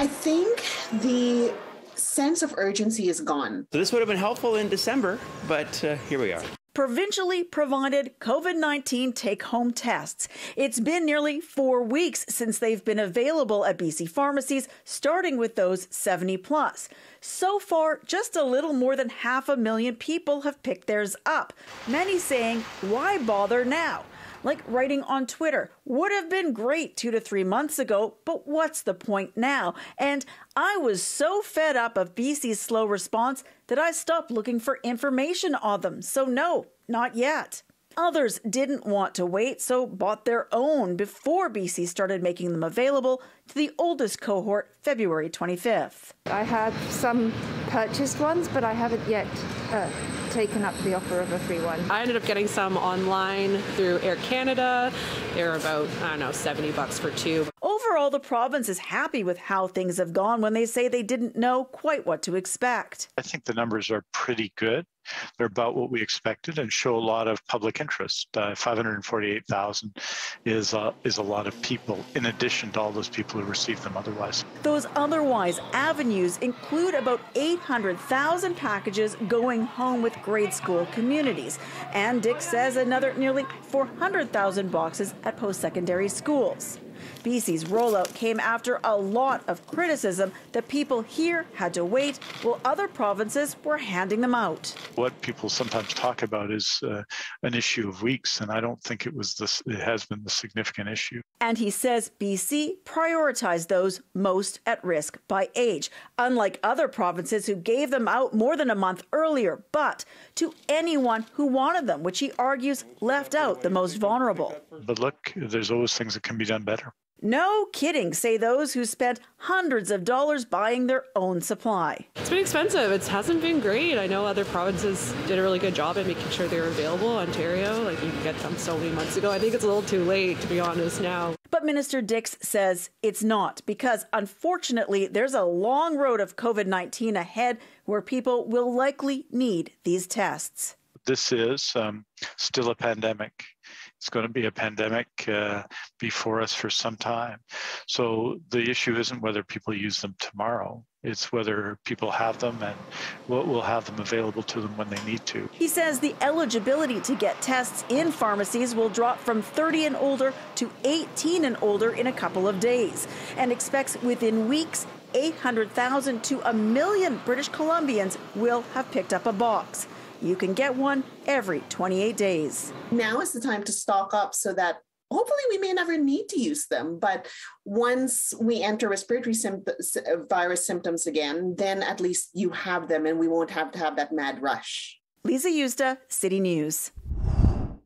I think the sense of urgency is gone. So this would have been helpful in December, but here we are. Provincially provided COVID-19 take-home tests. It's been nearly 4 weeks since they've been available at BC pharmacies, starting with those 70 plus. So far, just a little more than 500,000 people have picked theirs up, many saying, why bother now? Like writing on Twitter, would have been great 2 to 3 months ago, but what's the point now? And I was so fed up of BC's slow response that I stopped looking for information on them. So no, not yet. Others didn't want to wait, so bought their own before BC started making them available to the oldest cohort, February 25th. I have some purchased ones, but I haven't yet taken up the offer of a free one. I ended up getting some online through Air Canada. They're about, $70 for 2. Overall, the province is happy with how things have gone when they say they didn't know quite what to expect. I think the numbers are pretty good. They're about what we expected and show a lot of public interest. 548,000 is a lot of people, in addition to all those people who received them otherwise. Those otherwise avenues include about 800,000 packages going home with grade school communities. And Dick says another nearly 400,000 boxes at post-secondary schools. BC's rollout came after a lot of criticism that people here had to wait while other provinces were handing them out. What people sometimes talk about is an issue of weeks, and I don't think it has been the significant issue. And he says BC prioritized those most at risk by age, unlike other provinces who gave them out more than a month earlier, but to anyone who wanted them, which he argues left out the most vulnerable. But look, there's always things that can be done better. No kidding, say those who spent hundreds of dollars buying their own supply. It's been expensive. It hasn't been great. I know other provinces did a really good job at making sure they were available. Ontario, you could get them so many months ago. I think it's a little too late, to be honest, now. But Minister Dix says it's not, because unfortunately, there's a long road of COVID-19 ahead where people will likely need these tests. This is still a pandemic. It's going to be a pandemic before us for some time. So the issue isn't whether people use them tomorrow. It's whether people have them and we'll have them available to them when they need to. He says the eligibility to get tests in pharmacies will drop from 30 and older to 18 and older in a couple of days, and expects within weeks 800,000 to 1 million British Columbians will have picked up a box. You can get one every 28 days. Now is the time to stock up so that hopefully we may never need to use them. But once we enter respiratory virus symptoms again, then at least you have them and we won't have to have that mad rush. Liza Yuzda, City News.